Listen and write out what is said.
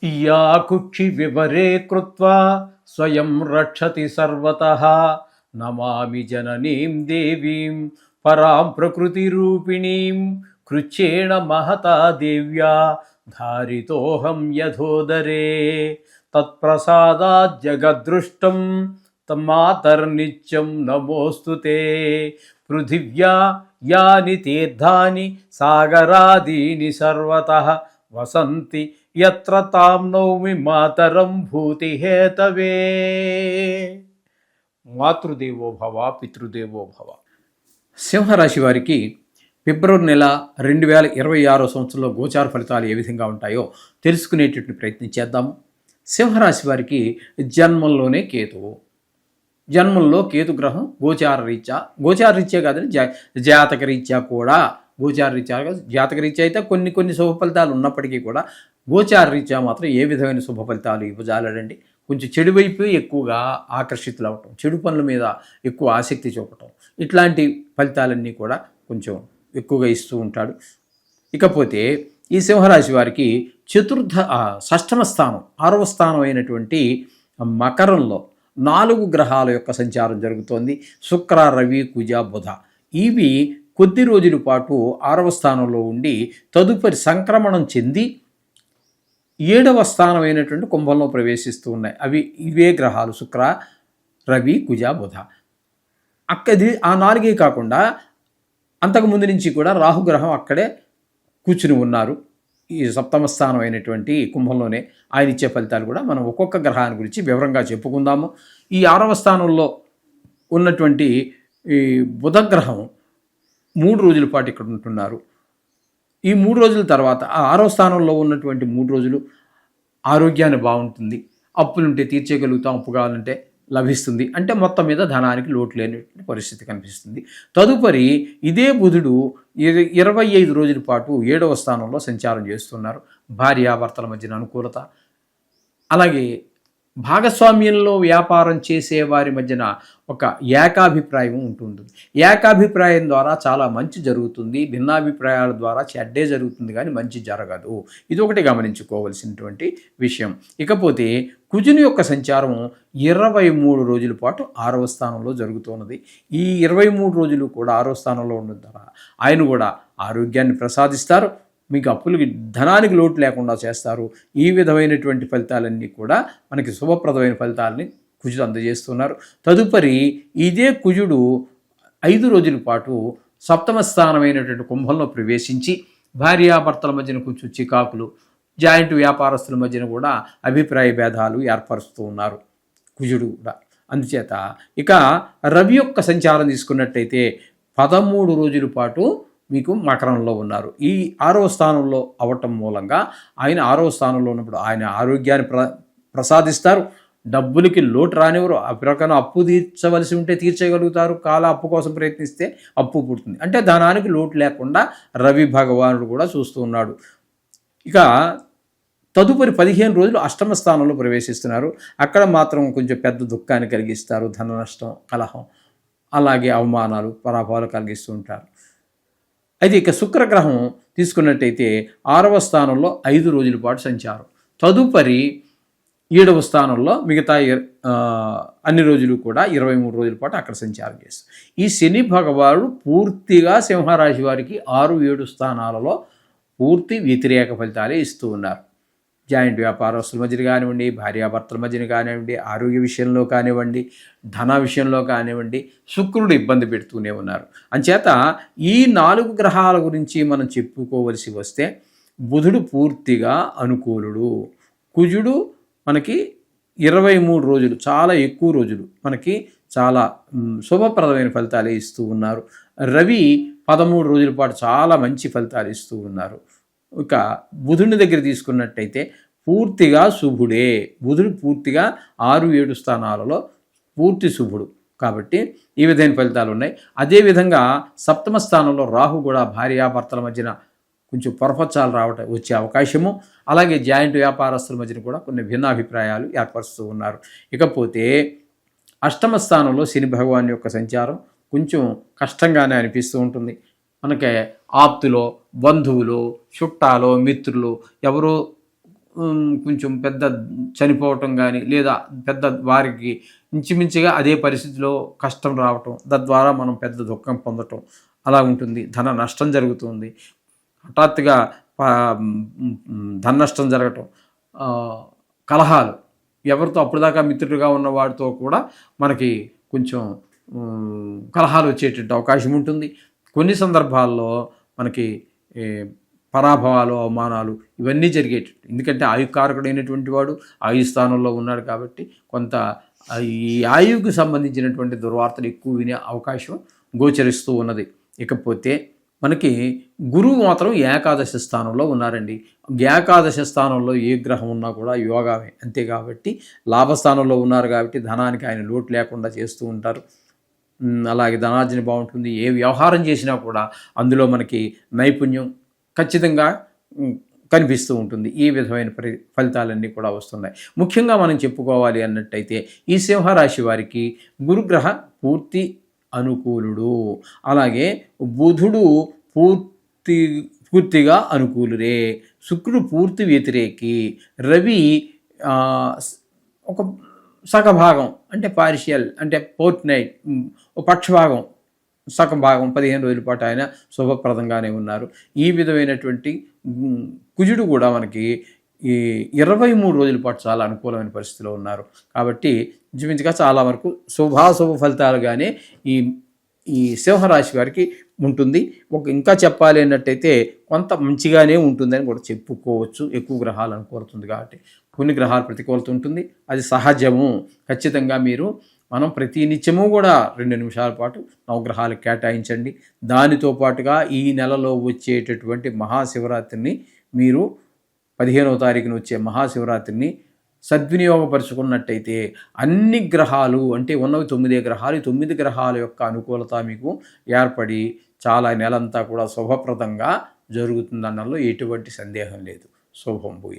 या कुक्षि विवरे कृत्वा स्वयं रक्षति सर्वतः नमामि जननीं देवीं परां प्रकृतिरूपिणीं कृच्छ्रेण महता देव्या धारितोऽहं यथोदरे तत्प्रसादात् जगद्दृष्टं तन्मातर्नित्यं नमोऽस्तु ते पृथिव्या यानि तीर्थानि सागरादीनि सर्वतः वसन्ति यत्र तां नौमि मातरं भूतिहेतवे మాతృదేవో భవ పితృదేవో భవ. సింహరాశి వారికి ఫిబ్రవరి నెల 2026 సంవత్సరంలో గోచార ఫలితాలు ఏ విధంగా ఉంటాయో తెలుసుకునేటటువంటి ప్రయత్నం చేద్దాము. సింహరాశి వారికి జన్మంలోనే కేతువు, జన్మంలో కేతు గ్రహం గోచార రీత్యా కాదని జాతక రీత్యా కూడా, గోచార రీత్యా జాతక రీత్యా అయితే కొన్ని శుభ ఫలితాలు ఉన్నప్పటికీ కూడా గోచార రీత్యా మాత్రం ఏ విధమైన శుభ ఫలితాలు ఇవ్వజాలడండి. కొంచెం చెడు వైపు ఎక్కువగా ఆకర్షితులు అవటం, చెడు పనుల మీద ఎక్కువ ఆసక్తి చూపటం, ఇట్లాంటి ఫలితాలన్నీ కూడా కొంచెం ఎక్కువగా ఇస్తూ ఉంటాడు. ఇకపోతే ఈ సింహరాశి వారికి షష్టమ స్థానం 6వ స్థానం అయినటువంటి మకరంలో 4 గ్రహాల యొక్క సంచారం జరుగుతోంది. శుక్ర, రవి, కుజ, బుధ. ఇవి కొద్ది రోజుల పాటు 6వ స్థానంలో ఉండి తదుపరి సంక్రమణం చెంది 7వ స్థానం అయినటువంటి కుంభంలో ప్రవేశిస్తూ ఉన్నాయి. ఇవే గ్రహాలు శుక్ర, రవి, కుజ, బుధ. ఆ 4 కాకుండా అంతకుముందు నుంచి కూడా రాహుగ్రహం అక్కడే కూర్చుని ఉన్నారు. ఈ 7వ స్థానం అయినటువంటి కుంభంలోనే ఆయన ఇచ్చే ఫలితాలు కూడా మనం ఒక్కొక్క గ్రహాన్ని గురించి వివరంగా చెప్పుకుందాము. ఈ 6వ స్థానంలో ఉన్నటువంటి ఈ బుధగ్రహం 3 రోజుల పాటు ఇక్కడ ఉంటున్నారు. ఈ 3 రోజుల తర్వాత ఆ 6వ స్థానంలో ఉన్నటువంటి 3 రోజులు ఆరోగ్యాన్ని బాగుంటుంది, అప్పులుంటే తీర్చేయగలుగుతాం, అప్పు కావాలంటే లభిస్తుంది, అంటే మొత్తం మీద ధనానికి లోటు లేని పరిస్థితి కనిపిస్తుంది. తదుపరి ఇదే బుధుడు 25 రోజుల పాటు 7వ స్థానంలో సంచారం చేస్తున్నారు. భార్యాభర్తల మధ్యన అనుకూలత, అలాగే భాగస్వామ్యంలో వ్యాపారం చేసే వారి మధ్యన ఒక ఏకాభిప్రాయం ఉంటుంది. ఏకాభిప్రాయం ద్వారా చాలా మంచి జరుగుతుంది, భిన్నాభిప్రాయాల ద్వారా చెడ్డే జరుగుతుంది, కానీ మంచి జరగదు. ఇది ఒకటి గమనించుకోవలసినటువంటి విషయం. ఇకపోతే కుజుని యొక్క సంచారం 23 రోజుల పాటు 6వ స్థానంలో జరుగుతున్నది. ఈ 23 రోజులు కూడా 6వ స్థానంలో ఉండడం ద్వారా ఆయన కూడా ఆరోగ్యాన్ని ప్రసాదిస్తారు, మీకు అప్పులకి ధనానికి లోటు లేకుండా చేస్తారు. ఈ విధమైనటువంటి ఫలితాలన్నీ కూడా మనకి శుభప్రదమైన ఫలితాలని కుజుడు అందజేస్తున్నారు. తదుపరి ఇదే కుజుడు 5 రోజుల పాటు 7వ స్థానమైనటువంటి కుంభంలో ప్రవేశించి భార్యాభర్తల మధ్యన కొంచెం చికాకులు, జాయింట్ వ్యాపారస్తుల మధ్యన కూడా అభిప్రాయ భేదాలు ఏర్పరుస్తూ ఉన్నారు కుజుడు కూడా. అందుచేత ఇక రవి యొక్క సంచారం తీసుకున్నట్టయితే 13 రోజుల పాటు మీకు మకరంలో ఉన్నారు. ఈ 6వ స్థానంలో అవటం మూలంగా ఆయన 6వ స్థానంలో ఉన్నప్పుడు ఆయన ఆరోగ్యాన్ని ప్రసాదిస్తారు, డబ్బులకి లోటు రానివ్వరు. ఆ ప్రకారం అప్పు తీర్చవలసి ఉంటే తీర్చగలుగుతారు, అప్పు కోసం ప్రయత్నిస్తే అప్పు పుడుతుంది, అంటే ధనానికి లోటు లేకుండా రవి భగవానుడు కూడా చూస్తూ ఉన్నాడు. ఇక తదుపరి 15 రోజులు 8వ స్థానంలో ప్రవేశిస్తున్నారు. అక్కడ మాత్రం కొంచెం పెద్ద దుఃఖాన్ని కలిగిస్తారు, ధన నష్టం, కలహం, అలాగే అవమానాలు, పరాభవాలు కలిగిస్తూ ఉంటారు. అయితే ఇక శుక్రగ్రహం తీసుకున్నట్టయితే 6వ స్థానంలో 5 రోజుల పాటు సంచారం, తదుపరి 7వ స్థానంలో మిగతా అన్ని రోజులు కూడా 23 రోజుల పాటు అక్కడ సంచారం చేస్తారు. ఈ శని భగవానుడు పూర్తిగా సింహరాశి వారికి 6, 7 స్థానాలలో పూర్తి వ్యతిరేక ఫలితాలే ఇస్తూ ఉన్నారు. జాయింట్ వ్యాపారస్తుల మధ్యన కానివ్వండి, భార్యాభర్తల మధ్యన కానివ్వండి, ఆరోగ్య విషయంలో కానివ్వండి, ధన విషయంలో కానివ్వండి, శుక్రుడు ఇబ్బంది పెడుతూనే ఉన్నారు. అంచేత ఈ 4 గ్రహాల గురించి మనం చెప్పుకోవలసి వస్తే బుధుడు పూర్తిగా అనుకూలుడు, కుజుడు మనకి 23 రోజులు చాలా ఎక్కువ రోజులు మనకి చాలా శుభప్రదమైన ఫలితాలే ఇస్తూ ఉన్నారు. రవి 13 రోజుల పాటు చాలా మంచి ఫలితాలు ఇస్తూ ఉన్నారు. ఇక బుధుని దగ్గర తీసుకున్నట్టయితే పూర్తిగా శుభుడే, బుధుడు పూర్తిగా 6, 7 స్థానాలలో పూర్తి శుభుడు కాబట్టి ఈ విధమైన ఫలితాలు ఉన్నాయి. అదేవిధంగా 7వ స్థానంలో రాహు కూడా భార్యాభర్తల మధ్యన కొంచెం పొరపచ్చాలు వచ్చే అవకాశము, అలాగే జాయింట్ వ్యాపారస్తుల మధ్యన కూడా కొన్ని భిన్నాభిప్రాయాలు ఏర్పరుస్తూ ఉన్నారు. ఇకపోతే 8వ స్థానంలో శని భగవాన్ యొక్క సంచారం కొంచెం కష్టంగానే అనిపిస్తూ ఉంటుంది. మనకి ఆప్తులో, బంధువులు, చుట్టాలో, మిత్రులు ఎవరో కొంచెం పెద్ద చనిపోవటం కానీ, లేదా పెద్ద వారికి ఇంచుమించుగా అదే పరిస్థితిలో కష్టం రావటం, తద్వారా మనం పెద్ద దుఃఖం పొందటం అలా ఉంటుంది. ధన నష్టం జరుగుతుంది. హఠాత్తుగా ధన నష్టం జరగటం, కలహాలు, ఎవరితో అప్పటిదాకా మిత్రుడిగా ఉన్నవాడితో కూడా మనకి కొంచెం కలహాలు వచ్చేటట్టు అవకాశం ఉంటుంది. కొన్ని సందర్భాల్లో మనకి పరాభవాలు, అవమానాలు ఇవన్నీ జరిగేటట్టు. ఎందుకంటే ఆయుకారకుడైనటువంటి వాడు ఆయు స్థానంలో ఉన్నాడు కాబట్టి కొంత ఈ ఆయువుకు సంబంధించినటువంటి దుర్వార్తలు ఎక్కువ వినే అవకాశం గోచరిస్తూ ఉన్నది. ఇకపోతే మనకి గురువు మాత్రం ఏకాదశి స్థానంలో ఉన్నారండి. ఏకాదశి స్థానంలో ఏ గ్రహం ఉన్నా కూడా యోగామే. అంతే కాబట్టి లాభస్థానంలో ఉన్నారు కాబట్టి ధనానికి ఆయన లోటు లేకుండా చేస్తూ ఉంటారు. అలాగే ధనార్జన బాగుంటుంది. ఏ వ్యవహారం చేసినా కూడా అందులో మనకి నైపుణ్యం ఖచ్చితంగా కనిపిస్తూ ఉంటుంది. ఈ విధమైన ఫలితాలన్నీ కూడా వస్తున్నాయి. ముఖ్యంగా మనం చెప్పుకోవాలి అన్నట్టయితే ఈ సింహరాశి వారికి గురుగ్రహ పూర్తి అనుకూలుడు, అలాగే బుధుడు పూర్తిగా అనుకూలురే, శుక్రుడు పూర్తి వ్యతిరేకి, రవి ఒక సగభాగం అంటే పార్షియల్ అంటే ఫోర్ట్నైట్ పక్షభాగం సగం భాగం 15 రోజుల పాటు ఆయన శుభప్రదంగానే ఉన్నారు. ఈ విధమైనటువంటి కుజుడు కూడా మనకి ఈ 23 రోజుల పాటు చాలా అనుకూలమైన పరిస్థితిలో ఉన్నారు. కాబట్టి ఇంచుమించుగా చాలా వరకు శుభాశుభ ఫలితాలుగానే ఈ సింహరాశి వారికి ఉంటుంది. ఇంకా చెప్పాలి అన్నట్టయితే కొంత మంచిగానే ఉంటుందని కూడా చెప్పుకోవచ్చు. ఎక్కువ గ్రహాలు అనుకూలతుంది కాబట్టి, కొన్ని గ్రహాలు ప్రతికూలత ఉంటుంది, అది సహజము. ఖచ్చితంగా మనం ప్రతి నిత్యము కూడా 2 నిమిషాల పాటు నవగ్రహాలకు కేటాయించండి. దానితో పాటుగా ఈ నెలలో వచ్చేటటువంటి మహాశివరాత్రిని మీరు 15వ తారీఖున వచ్చే మహాశివరాత్రిని సద్వినియోగపరుచుకున్నట్టయితే అన్ని గ్రహాలు అంటే ఉన్నవి 9 గ్రహాలు, 9 గ్రహాల యొక్క అనుకూలత మీకు ఏర్పడి చాలా నెలంతా కూడా శుభప్రదంగా జరుగుతుందన్నలో ఎటువంటి సందేహం లేదు. శుభం భూయాత్.